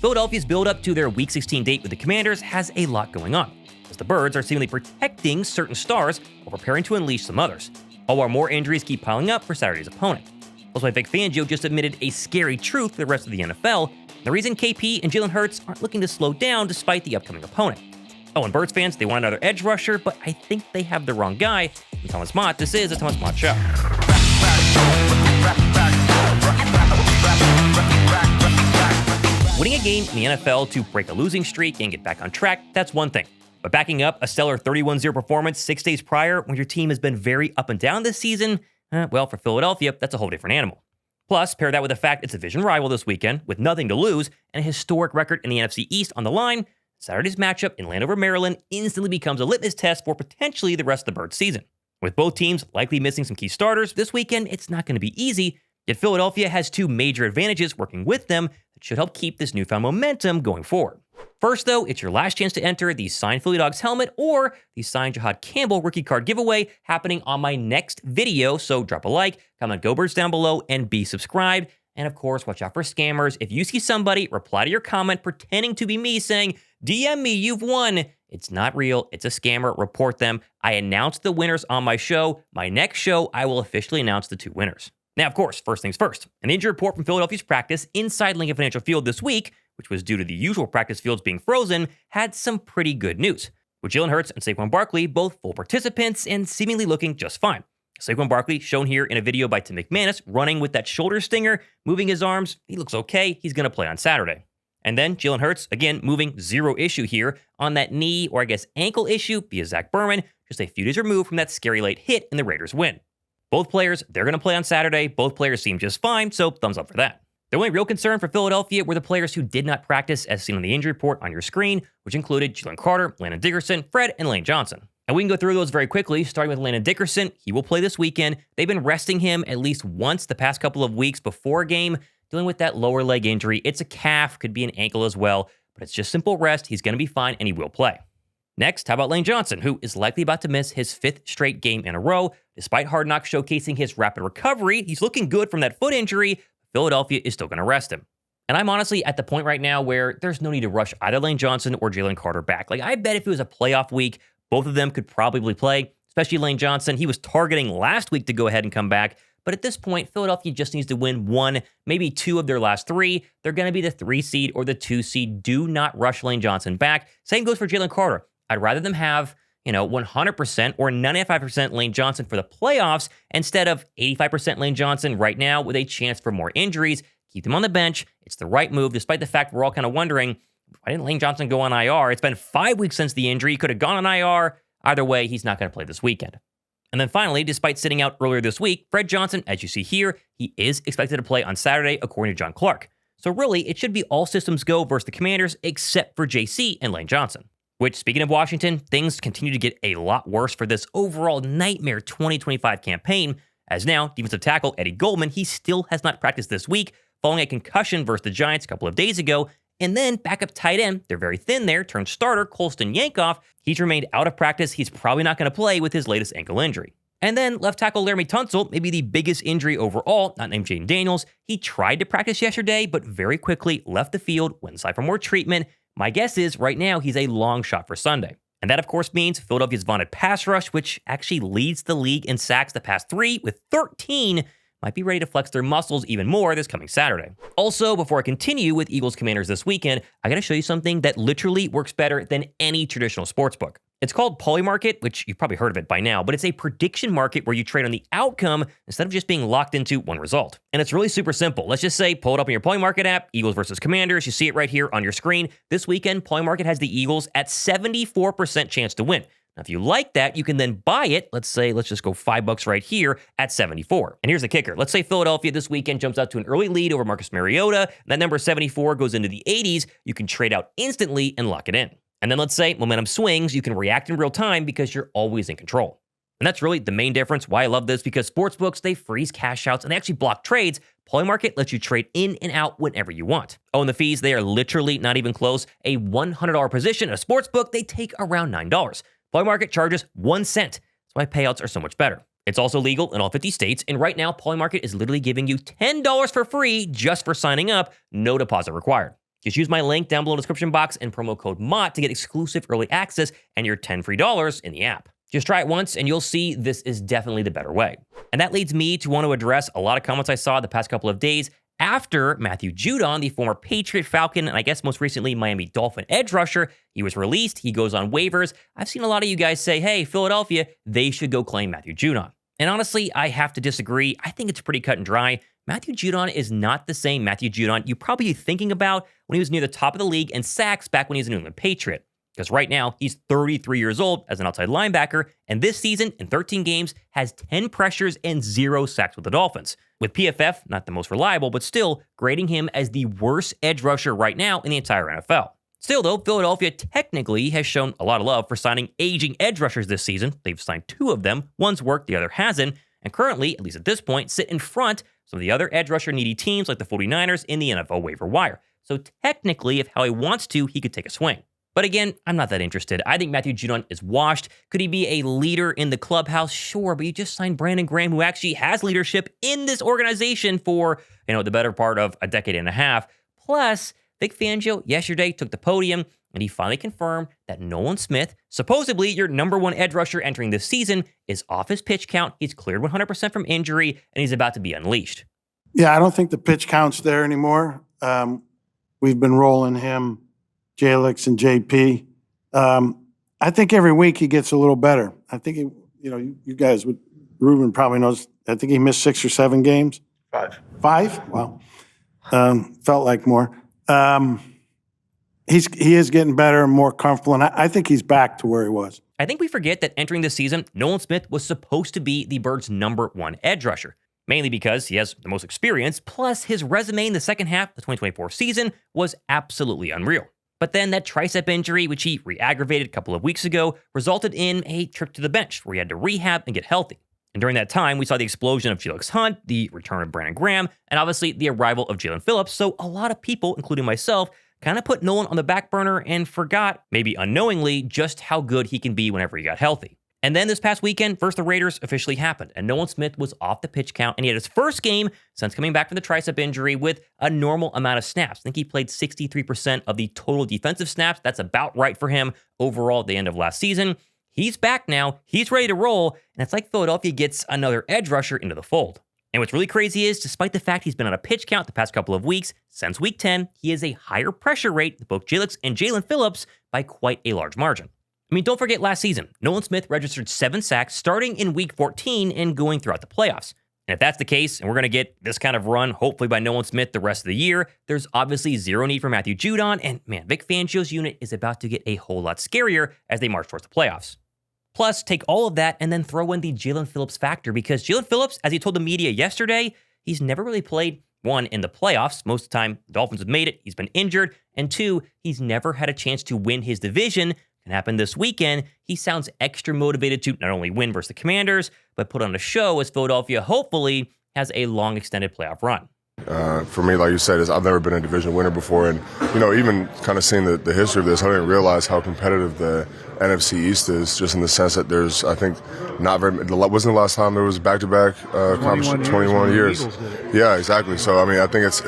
Philadelphia's build-up to their Week 16 date with the Commanders has a lot going on, as the Birds are seemingly protecting certain stars while preparing to unleash some others, all while more injuries keep piling up for Saturday's opponent. Plus, Vic Fangio just admitted a scary truth to the rest of the NFL: the reason KP and Jalen Hurts aren't looking to slow down despite the upcoming opponent. Oh, and Birds fans, they want another edge rusher, but I think they have the wrong guy. I'm Thomas Mott. This is the Thomas Mott Show. Winning a game in the NFL to break a losing streak and get back on track, that's one thing. But backing up a stellar 31-0 performance 6 days prior when your team has been very up and down this season, well, for Philadelphia, that's a whole different animal. Plus, pair that with the fact it's a division rival this weekend with nothing to lose and a historic record in the NFC East on the line, Saturday's matchup in Landover, Maryland instantly becomes a litmus test for potentially the rest of the Birds season. With both teams likely missing some key starters, this weekend it's not going to be easy, yet Philadelphia has two major advantages working with them that should help keep this newfound momentum going forward. First, though, it's your last chance to enter the signed Philly Dogs helmet or the signed Jahad Campbell rookie card giveaway happening on my next video, so drop a like, comment Go Birds down below, and be subscribed. And of course, watch out for scammers. If you see somebody reply to your comment pretending to be me saying, "DM me, you've won," it's not real, it's a scammer, report them. I announced the winners on my show. My next show, I will officially announce the two winners. Now, of course, first things first. An injury report from Philadelphia's practice inside Lincoln Financial Field this week, which was due to the usual practice fields being frozen, had some pretty good news, with Jalen Hurts and Saquon Barkley both full participants and seemingly looking just fine. Saquon Barkley, shown here in a video by Tim McManus, running with that shoulder stinger, moving his arms. He looks okay. He's going to play on Saturday. And then Jalen Hurts, again, moving zero issue here on that knee, or I guess ankle issue via Zach Berman, just a few days removed from that scary late hit in the Raiders' win. Both players, they're going to play on Saturday. Both players seem just fine, so thumbs up for that. The only real concern for Philadelphia were the players who did not practice, as seen on the injury report on your screen, which included Jalen Carter, Landon Dickerson, Fred, and Lane Johnson. And we can go through those very quickly, starting with Landon Dickerson. He will play this weekend. They've been resting him at least once the past couple of weeks before a game, dealing with that lower leg injury. It's a calf, could be an ankle as well, but it's just simple rest. He's going to be fine, and he will play. Next, how about Lane Johnson, who is likely about to miss his 5th straight game in a row. Despite Hard Knocks showcasing his rapid recovery, he's looking good from that foot injury. Philadelphia is still going to rest him. And I'm honestly at the point right now where there's no need to rush either Lane Johnson or Jalen Carter back. Like, I bet if it was a playoff week, both of them could probably play, especially Lane Johnson. He was targeting last week to go ahead and come back. But at this point, Philadelphia just needs to win 1, maybe 2 of their last 3. They're going to be the 3 seed or the 2 seed. Do not rush Lane Johnson back. Same goes for Jalen Carter. I'd rather them have, 100% or 95% Lane Johnson for the playoffs instead of 85% Lane Johnson right now with a chance for more injuries. Keep them on the bench. It's the right move, despite the fact we're all kind of wondering, why didn't Lane Johnson go on IR? It's been 5 weeks since the injury. He could have gone on IR. Either way, he's not going to play this weekend. And then finally, despite sitting out earlier this week, Fred Johnson, as you see here, he is expected to play on Saturday, according to John Clark. So really, it should be all systems go versus the Commanders, except for JC and Lane Johnson. Which, speaking of Washington, things continue to get a lot worse for this overall nightmare 2025 campaign, as now defensive tackle Eddie Goldman, he still has not practiced this week, following a concussion versus the Giants a couple of days ago. And then backup tight end, they're very thin there, turned starter, Colston Yankoff, he's remained out of practice. He's probably not going to play with his latest ankle injury. And then left tackle Laremy Tunsil, maybe the biggest injury overall, not named Jaden Daniels. He tried to practice yesterday, but very quickly left the field, went inside for more treatment. My guess is right now he's a long shot for Sunday. And that, of course, means Philadelphia's vaunted pass rush, which actually leads the league in sacks the past 3 with 13, might be ready to flex their muscles even more this coming Saturday. Also, before I continue with Eagles Commanders this weekend, I got to show you something that literally works better than any traditional sportsbook. It's called Polymarket, which you've probably heard of it by now, but it's a prediction market where you trade on the outcome instead of just being locked into one result. And it's really super simple. Let's just say, pull it up on your Polymarket app, Eagles versus Commanders. You see it right here on your screen. This weekend, Polymarket has the Eagles at 74% chance to win. Now, if you like that, you can then buy it. Let's just go $5 right here at 74. And here's the kicker. Let's say Philadelphia this weekend jumps out to an early lead over Marcus Mariota. That number 74 goes into the 80s. You can trade out instantly and lock it in. And then let's say momentum swings, you can react in real time because you're always in control. And that's really the main difference why I love this, because sportsbooks, they freeze cash outs and they actually block trades. Polymarket lets you trade in and out whenever you want. Oh, and the fees, they are literally not even close. A $100 position in a sportsbook, they take around $9. Polymarket charges 1 cent. That's why payouts are so much better. It's also legal in all 50 states, and right now, Polymarket is literally giving you $10 for free just for signing up, no deposit required. Just use my link down below in the description box and promo code Mott to get exclusive early access and your $10 free in the app. Just try it once and you'll see this is definitely the better way. And that leads me to want to address a lot of comments I saw the past couple of days after Matthew Judon, the former Patriot Falcon, and I guess most recently Miami Dolphin edge rusher, he was released, he goes on waivers. I've seen a lot of you guys say, hey, Philadelphia, they should go claim Matthew Judon. And honestly, I have to disagree. I think it's pretty cut and dry. Matthew Judon is not the same Matthew Judon you probably thinking about when he was near the top of the league in sacks back when he was a New England Patriot. Because right now, he's 33 years old as an outside linebacker, and this season, in 13 games, has 10 pressures and 0 sacks with the Dolphins. With PFF, not the most reliable, but still grading him as the worst edge rusher right now in the entire NFL. Still, though, Philadelphia technically has shown a lot of love for signing aging edge rushers this season. They've signed 2 of them. One's worked, the other hasn't. And currently, at least at this point, sit in front some of the other edge rusher needy teams like the 49ers in the NFL waiver wire. So technically, if Howie wants to, he could take a swing. But again, I'm not that interested. I think Matthew Judon is washed. Could he be a leader in the clubhouse? Sure, but you just signed Brandon Graham, who actually has leadership in this organization for, the better part of a decade and a half. Plus, Vic Fangio yesterday took the podium, and he finally confirmed that Nolan Smith, supposedly your number 1 edge rusher entering this season, is off his pitch count. He's cleared 100% from injury, and he's about to be unleashed. Yeah, I don't think the pitch count's there anymore. We've been rolling him, Jalix and JP. I think every week he gets a little better. I think, you guys would, Ruben probably knows, I think he missed 6 or 7 games. 5. 5? Wow. Felt like more. He is getting better and more comfortable, and I think he's back to where he was. I think we forget that entering this season, Nolan Smith was supposed to be the Birds' number 1 edge rusher, mainly because he has the most experience, plus his resume in the second half of the 2024 season was absolutely unreal. But then that tricep injury, which he re-aggravated a couple of weeks ago, resulted in a trip to the bench where he had to rehab and get healthy. And during that time, we saw the explosion of Felix Hunt, the return of Brandon Graham, and obviously the arrival of Jalen Phillips. So a lot of people, including myself, kind of put Nolan on the back burner and forgot, maybe unknowingly, just how good he can be whenever he got healthy. And then this past weekend, versus the Raiders officially happened, and Nolan Smith was off the pitch count, and he had his first game since coming back from the tricep injury with a normal amount of snaps. I think he played 63% of the total defensive snaps. That's about right for him overall at the end of last season. He's back now. He's ready to roll, and it's like Philadelphia gets another edge rusher into the fold. And what's really crazy is, despite the fact he's been on a pitch count the past couple of weeks, since week 10, he has a higher pressure rate than both Jalix and Jalen Phillips by quite a large margin. I mean, don't forget last season, Nolan Smith registered 7 sacks starting in week 14 and going throughout the playoffs. And if that's the case, and we're going to get this kind of run, hopefully by Nolan Smith the rest of the year, there's obviously zero need for Matthew Judon, and man, Vic Fangio's unit is about to get a whole lot scarier as they march towards the playoffs. Plus, take all of that and then throw in the Jalen Phillips factor, because Jalen Phillips, as he told the media yesterday, he's never really played, 1, in the playoffs. Most of the time, the Dolphins have made it. He's been injured. And 2, he's never had a chance to win his division. Can happen this weekend. He sounds extra motivated to not only win versus the Commanders, but put on a show as Philadelphia hopefully has a long extended playoff run. For me, like you said, I've never been a division winner before, and even kind of seeing the history of this, I didn't realize how competitive the NFC East is, just in the sense that there's, I think, not very. Wasn't the last time there was back-to-back conference? 21 years. Yeah, exactly. So I think it's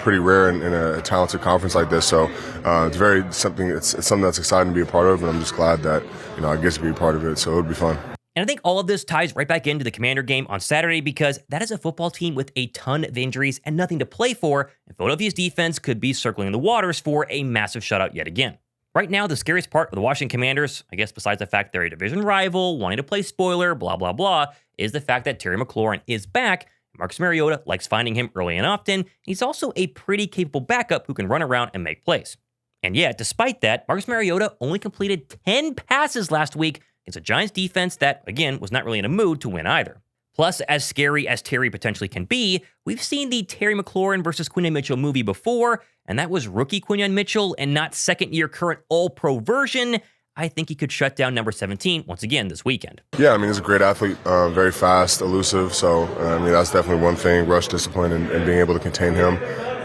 pretty rare in a talented conference like this. So it's something that's exciting to be a part of, and I'm just glad that I get to be a part of it. So it would be fun. And I think all of this ties right back into the Commander game on Saturday, because that is a football team with a ton of injuries and nothing to play for, and Philadelphia's defense could be circling the waters for a massive shutout yet again. Right now, the scariest part of the Washington Commanders, I guess besides the fact they're a division rival, wanting to play spoiler, blah, blah, blah, is the fact that Terry McLaurin is back. Marcus Mariota likes finding him early and often. He's also a pretty capable backup who can run around and make plays. And yet, despite that, Marcus Mariota only completed 10 passes last week. It's a Giants defense that, again, was not really in a mood to win either. Plus, as scary as Terry potentially can be, we've seen the Terry McLaurin versus Quinyon Mitchell movie before, and that was rookie Quinyon Mitchell and not second-year current All-Pro version. I think he could shut down number 17 once again this weekend. Yeah, he's a great athlete, very fast, elusive, so that's definitely one thing, rush discipline and being able to contain him.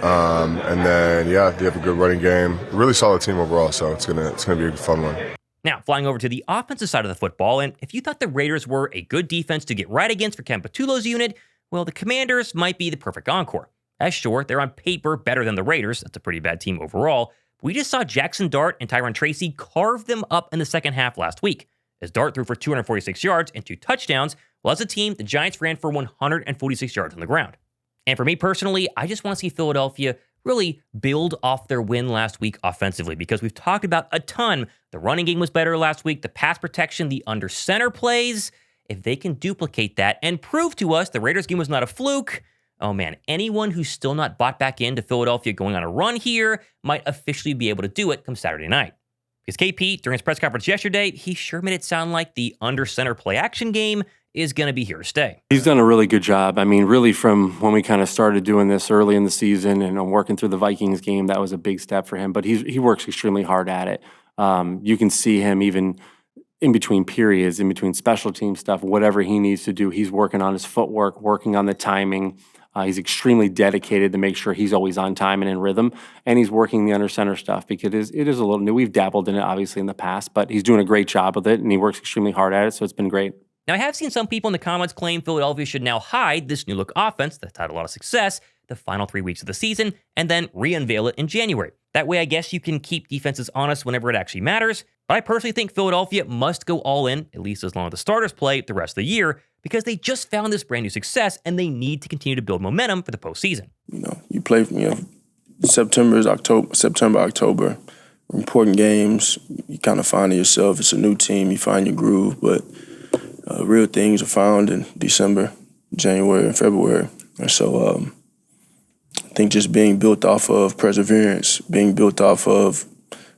And then, they have a good running game, really solid team overall, so it's gonna be a fun one. Now, flying over to the offensive side of the football, and if you thought the Raiders were a good defense to get right against for Kevin Patullo's unit, well, the Commanders might be the perfect encore. Sure, they're on paper better than the Raiders. That's a pretty bad team overall. We just saw Jackson Dart and Tyron Tracy carve them up in the second half last week, as Dart threw for 246 yards and 2 touchdowns, while as a team, the Giants ran for 146 yards on the ground. And for me personally, I just want to see Philadelphia really build off their win last week offensively, because we've talked about a ton. The running game was better last week, the pass protection, the under center plays. If they can duplicate that and prove to us the Raiders game was not a fluke, oh man, anyone who's still not bought back into Philadelphia going on a run here might officially be able to do it come Saturday night. Because KP, during his press conference yesterday, he sure made it sound like the under center play action game is going to be here to stay. He's done a really good job. I mean, really from when we kind of started doing this early in the season and working through the Vikings game, that was a big step for him. But he works extremely hard at it. You can see him even in between periods, in between special team stuff, whatever he needs to do, he's working on his footwork, working on the timing. He's extremely dedicated to make sure he's always on time and in rhythm, and he's working the under center stuff because it is a little new. We've dabbled in it obviously in the past, but he's doing a great job with it, and he works extremely hard at it, so it's been great. Now, I have seen some people in the comments claim Philadelphia should now hide this new look offense that's had a lot of success the final 3 weeks of the season and then re-unveil it in January. That way, I guess you can keep defenses honest whenever it actually matters. But I personally think Philadelphia must go all in, at least as long as the starters play the rest of the year, because they just found this brand new success and they need to continue to build momentum for the postseason. You play, September, October, important games. You kind of find yourself. It's a new team. You find your groove, but real things are found in December, January, and February. And so I think just being built off of perseverance, being built off of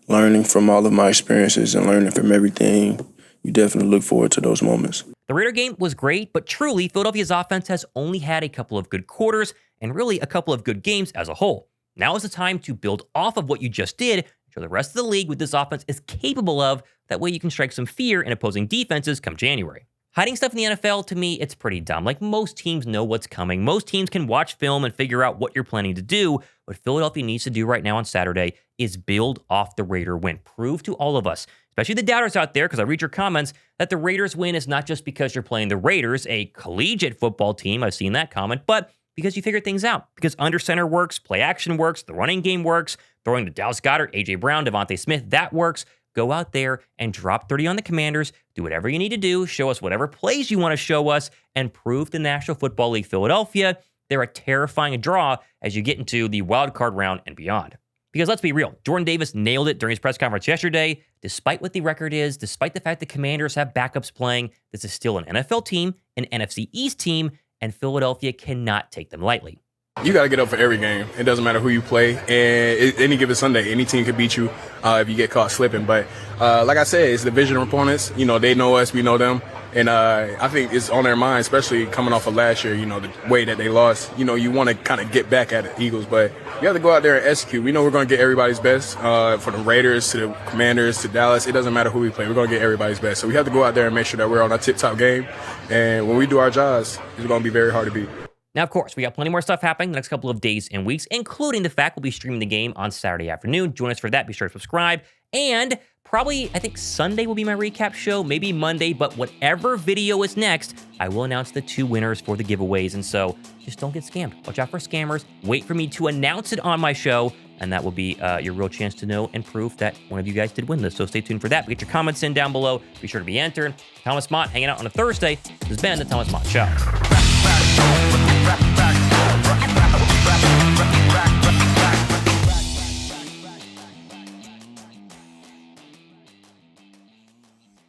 learning from all of my experiences and learning from everything, you definitely look forward to those moments. The Raider game was great, but truly, Philadelphia's offense has only had a couple of good quarters and really a couple of good games as a whole. Now is the time to build off of what you just did, show the rest of the league what this offense is capable of. That way you can strike some fear in opposing defenses come January. Hiding stuff in the NFL, to me, it's pretty dumb. Like, most teams know what's coming. Most teams can watch film and figure out what you're planning to do. What Philadelphia needs to do right now on Saturday is build off the Raider win. Prove to all of us, especially the doubters out there, because I read your comments, that the Raiders win is not just because you're playing the Raiders, a collegiate football team. I've seen that comment, but because you figured things out. Because under center works, play action works, the running game works, throwing to Dallas Goedert, A.J. Brown, Devontae Smith, that works. Go out there and drop 30 on the Commanders, do whatever you need to do, show us whatever plays you want to show us, and prove to National Football League Philadelphia they're a terrifying draw as you get into the wild card round and beyond. Because let's be real, Jordan Davis nailed it during his press conference yesterday. Despite what the record is, despite the fact the Commanders have backups playing, this is still an NFL team, an NFC East team, and Philadelphia cannot take them lightly. You got to get up for every game. It doesn't matter who you play. And any given Sunday, any team could beat you if you get caught slipping. But like I said, it's division opponents. They know us, we know them. And I think it's on their mind, especially coming off of last year, the way that they lost. You want to kind of get back at the Eagles. But you have to go out there and execute. We know we're going to get everybody's best. For the Raiders to the Commanders to Dallas, it doesn't matter who we play. We're going to get everybody's best. So we have to go out there and make sure that we're on our tip-top game. And when we do our jobs, it's going to be very hard to beat. Now, of course, we got plenty more stuff happening the next couple of days and weeks, including the fact we'll be streaming the game on Saturday afternoon. Join us for that. Be sure to subscribe. And probably, I think Sunday will be my recap show, maybe Monday, but whatever video is next, I will announce the 2 winners for the giveaways. And so just don't get scammed. Watch out for scammers. Wait for me to announce it on my show, and that will be your real chance to know and proof that one of you guys did win this. So stay tuned for that. Get your comments in down below. Be sure to be entered. Thomas Mott hanging out on a Thursday. This has been the Thomas Mott Show.